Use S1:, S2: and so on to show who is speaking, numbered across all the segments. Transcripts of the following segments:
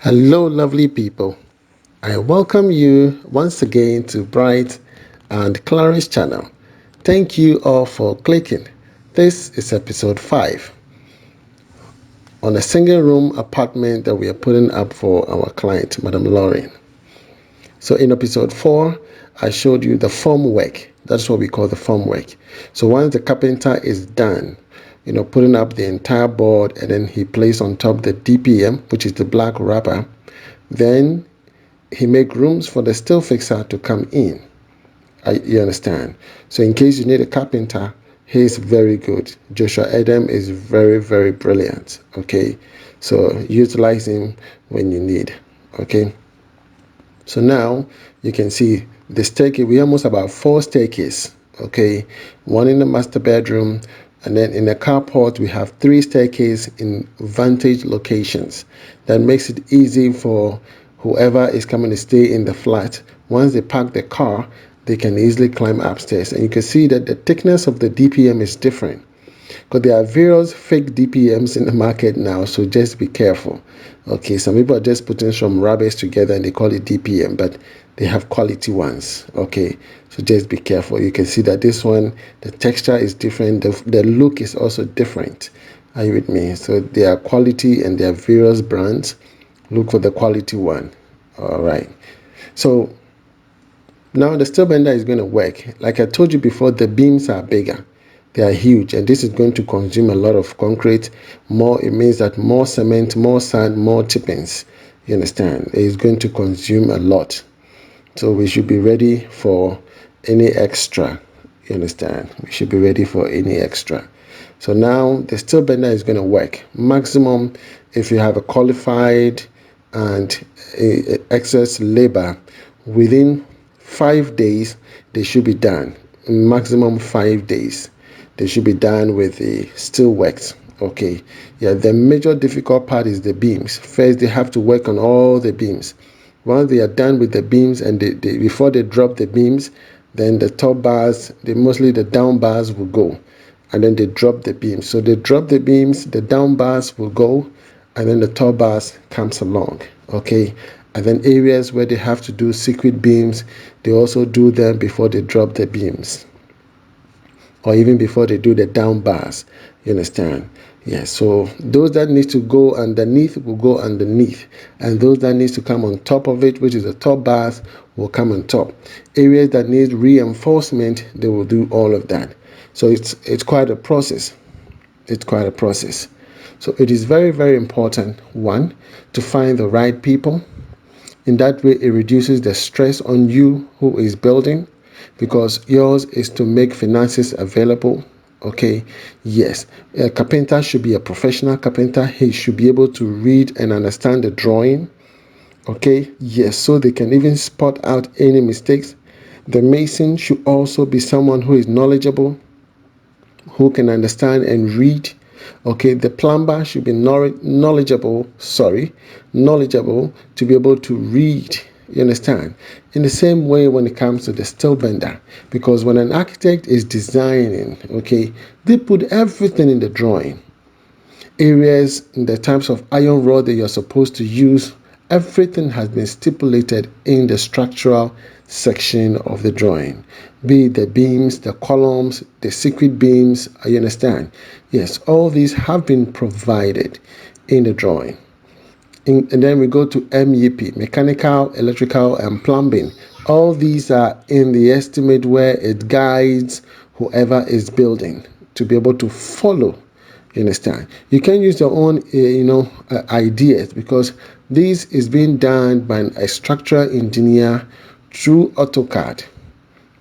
S1: Hello, lovely people. I welcome you once again to Bright&Clara's channel. Thank you all for clicking. This is episode 5 on a single room apartment that we are putting up for our client, Madam Lawren. So in episode 4, I showed you the form work. That's what we call the form work. So once the carpenter is done, putting up the entire board, and then he places on top the DPM, which is the black wrapper, then he make rooms for the steel fixer to come in. You understand? So in case you need a carpenter, he's very good. Joshua Adam is very, very brilliant. Okay, so utilize him when you need. Okay, so now you can see the staircase. We almost about 4 staircases. Okay, one in the master bedroom, and then in the carport we have 3 staircases in vantage locations. That makes it easy for whoever is coming to stay in the flat. Once they park the car, they can easily climb upstairs. And you can see that the thickness of the DPM is different, because there are various fake DPMs in the market now, so just be careful. Okay, some people are just putting some rubbish together and they call it DPM, but they have quality ones. Okay, so just be careful. You can see that this one, the texture is different, the look is also different. Are you with me? So there are quality and there are various brands. Look for the quality one. All right, so now the steel bender is going to work. Like I told you before, the beams are bigger. They are huge, and this is going to consume a lot of concrete. It means that more cement, more sand, more chippings. You understand? It is going to consume a lot. So we should be ready for any extra. You understand? We should be ready for any extra. So now the steel bender is going to work. Maximum, if you have a qualified and excess labor, within 5 days they should be done. Maximum 5 days they should be done with the steel works. Okay, yeah, the major difficult part is the beams. First they have to work on all the beams. Once they are done with the beams, and before they drop the beams, then the top bars, mostly the down bars will go, and then they drop the beams. So they drop the beams, the down bars will go, and then the top bars comes along. Okay, and then areas where they have to do secret beams, they also do them before they drop the beams, or even before they do the down bars. You understand? Yes. So those that need to go underneath will go underneath, and those that need to come on top of it, which is the top bars, will come on top. Areas that need reinforcement, they will do all of that. So it's quite a process. It's quite a process. So it is very, very important, one, to find the right people. In that way, it reduces the stress on you who is building, because yours is to make finances available. Okay, yes, a carpenter should be a professional carpenter. He should be able to read and understand the drawing. Okay, yes, so they can even spot out any mistakes. The mason should also be someone who is knowledgeable, who can understand and read. Okay, the plumber should be knowledgeable to be able to read. You understand? In the same way when it comes to the steel bender, because when an architect is designing, okay, they put everything in the drawing. Areas, the types of iron rod that you're supposed to use, everything has been stipulated in the structural section of the drawing. Be it the beams, the columns, the secret beams. You understand? Yes, all these have been provided in the drawing. And then we go to MEP, mechanical, electrical, and plumbing. All these are in the estimate, where it guides whoever is building to be able to follow. You understand? You can use your own, ideas, because this is being done by a structural engineer through AutoCAD.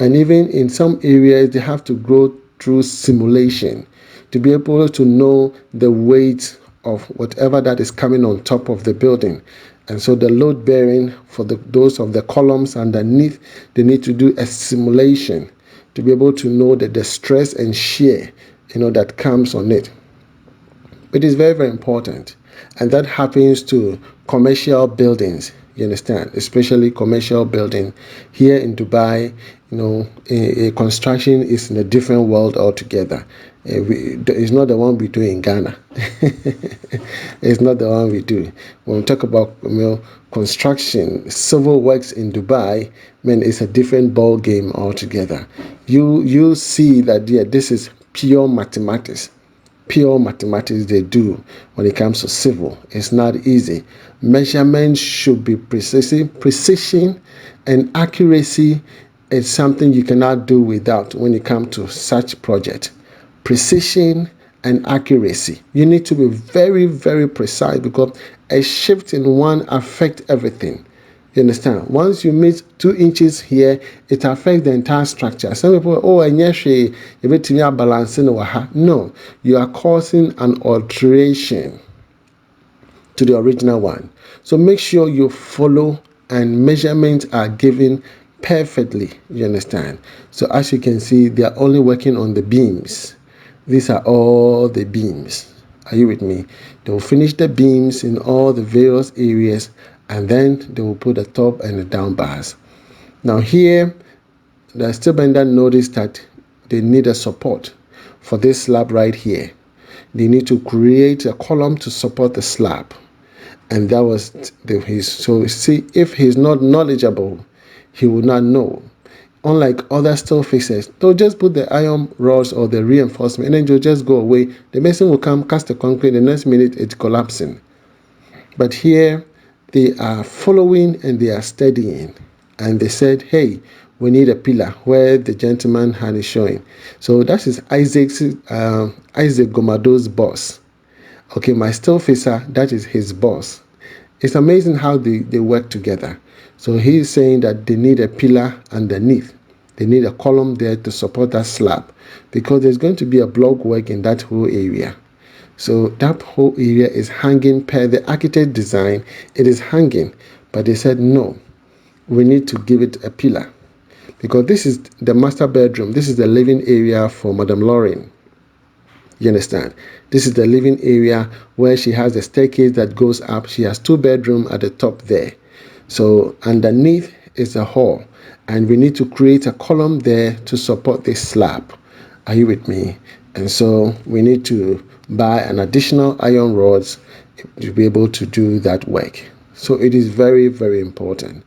S1: And even in some areas, they have to go through simulation to be able to know the weight of whatever that is coming on top of the building. And so the load bearing for those of the columns underneath, they need to do a simulation to be able to know that the stress and shear, that comes on it. It is very, very important. And that happens to commercial buildings. You understand? Especially commercial building. Here in Dubai, construction is in a different world altogether. It's not the one we do in Ghana. It's not the one we do. When we talk about construction, civil works in Dubai, man, it's a different ball game altogether. You see that, yeah, this is pure mathematics. Pure mathematics they do when it comes to civil. It's not easy. Measurements should be precision and accuracy is something you cannot do without when it comes to such project. Precision and accuracy. You need to be very, very precise because a shift in one affects everything. You understand? Once you miss 2 inches here, it affects the entire structure. Some people, oh, and yes, you are balancing. No, you are causing an alteration to the original one. So make sure you follow and measurements are given perfectly. You understand? So as you can see, they are only working on the beams. These are all the beams. Are you with me? They will finish the beams in all the various areas and then they will put the top and the down bars. Now here, the steel bender noticed that they need a support for this slab right here. They need to create a column to support the slab. And that was so see, if he's not knowledgeable, he would not know. Unlike other steel fixers, they'll just put the iron rods or the reinforcement and then they'll just go away. The mason will come, cast the concrete, the next minute it's collapsing. But here they are following and they are studying. And they said, hey, we need a pillar where the gentleman hand is showing. So that is Isaac Gomado's boss. Okay, my steel fixer, that is his boss. It's amazing how they work together. So he's saying that they need a pillar underneath. They need a column there to support that slab because there's going to be a block work in that whole area. So that whole area is hanging per the architect design. It is hanging, but they said no, we need to give it a pillar because this is the master bedroom. This is the living area for Madam Lawren. You understand? This is the living area where she has a staircase that goes up. She has 2 bedrooms at the top there. So underneath is a hall. And we need to create a column there to support this slab. Are you with me? And so we need to buy an additional iron rods to be able to do that work. So it is very, very important.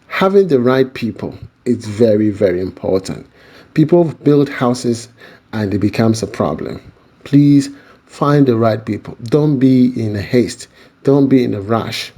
S1: Having the right people is very, very important. People build houses and it becomes a problem. Please find the right people. Don't be in a haste. Don't be in a rush.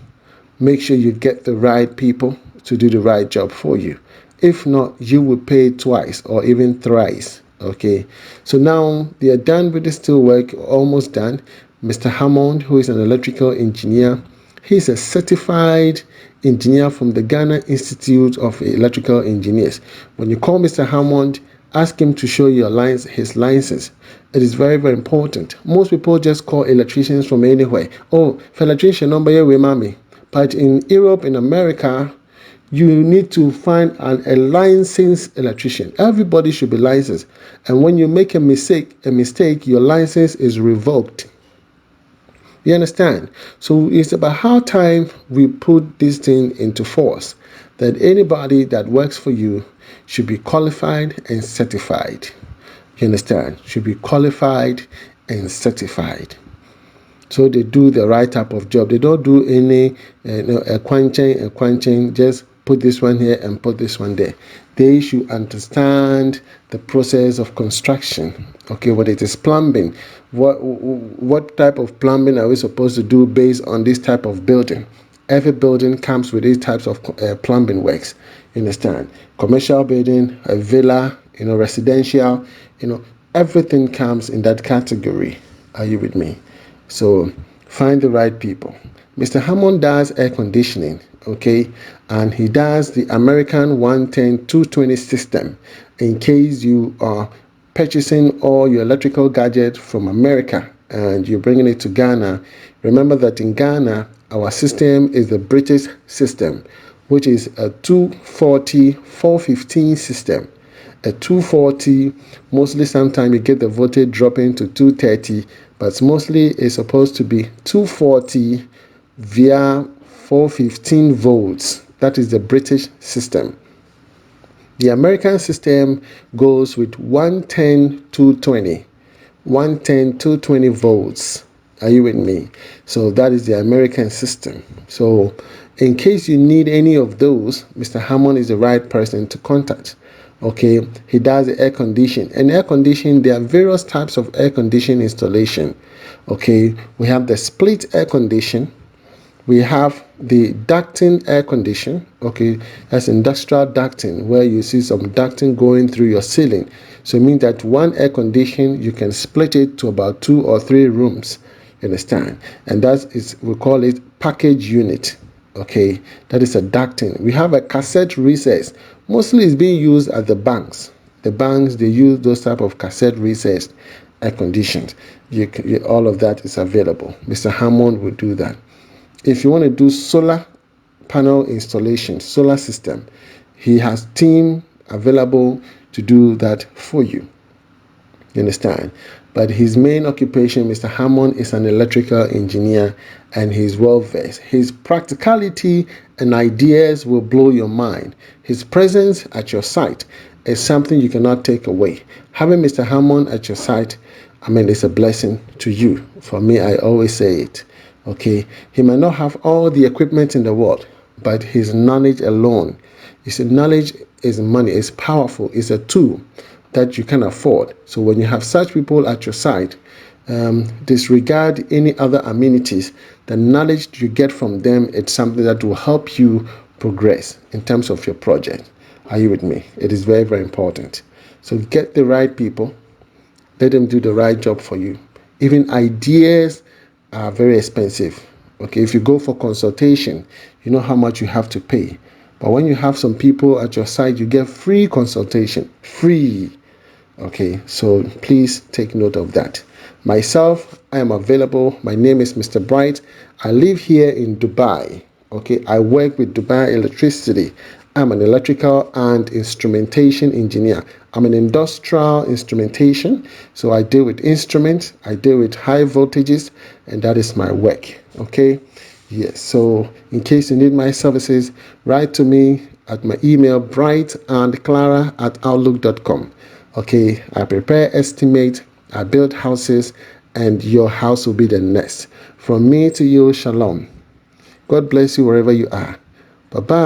S1: Make sure you get the right people to do the right job for you. If not, you will pay twice or even thrice. Okay, so now they are done with the steel work, almost done. Mr. Hammond, who is an electrical engineer, he's a certified engineer from the Ghana Institute of Electrical Engineers. When you call Mr. Hammond, ask him to show you his license. It is very, very important. Most people just call electricians from anywhere. Oh, for electrician number here, we mommy. But in Europe, in America, you need to find a licensed electrician. Everybody should be licensed. And when you make a mistake, your license is revoked. You understand? So it's about how time we put this thing into force. That anybody that works for you should be qualified and certified. You understand? Should be qualified and certified. So they do the right type of job. They don't do any a quenching, just put this one here and put this one there. They should understand the process of construction. Okay, what it is plumbing. What type of plumbing are we supposed to do based on this type of building? Every building comes with these types of plumbing works. You understand? Commercial building, a villa, residential, everything comes in that category. Are you with me? So find the right people. Mr. Hammond does air conditioning, okay, and he does the American 110-220 system. In case you are purchasing all your electrical gadgets from America and you're bringing it to Ghana, remember that in Ghana, our system is the British system, which is a 240-415 system. A 240, mostly sometimes you get the voltage dropping to 230, but mostly it's supposed to be 240 via 415 volts. That is the British system. The American system goes with 110-220. 110, 220 volts. Are you with me? So that is the American system. So in case you need any of those, Mr. Hammond is the right person to contact. Okay, he does the air conditioning. And air conditioning, there are various types of air conditioning installation. Okay, we have the split air condition. We have the ducting air condition. Okay, that's industrial ducting, where you see some ducting going through your ceiling. So it means that one air condition, you can split it to about 2 or 3 rooms. You understand? And that is, we call it package unit. Okay, that is a ducting. We have a cassette recess. Mostly it's being used at the banks. The banks, they use those type of cassette recessed air conditions. All of that is available. Mr. Hammond will do that. If you want to do solar panel installation, solar system, he has team available to do that for you. You understand? But his main occupation, Mr. Hammond, is an electrical engineer, and he's well versed. His practicality and ideas will blow your mind. His presence at your site is something you cannot take away. Having Mr. Hammond at your site, it's a blessing to you. For me, I always say it. Okay, he might not have all the equipment in the world, but his knowledge alone, you see, knowledge is money, it's powerful, it's a tool that you can afford. So when you have such people at your side, disregard any other amenities. The knowledge you get from them, it's something that will help you progress in terms of your project. Are you with me? It is very, very important. So get the right people, let them do the right job for you. Even ideas are very expensive. Okay, if you go for consultation, you know how much you have to pay. But when you have some people at your side, you get free consultation. Free. Okay, so please take note of that. Myself, I am available. My name is Mr. Bright. I live here in Dubai. Okay, I work with Dubai Electricity. I'm an electrical and instrumentation engineer. I'm an industrial instrumentation, so I deal with instruments, I deal with high voltages, and that is my work. Okay, yes. So in case you need my services, write to me at my email bright&clara@outlook.com. Okay, I prepare estimate, I build houses, and your house will be the next. From me to you, shalom. God bless you wherever you are. Bye bye.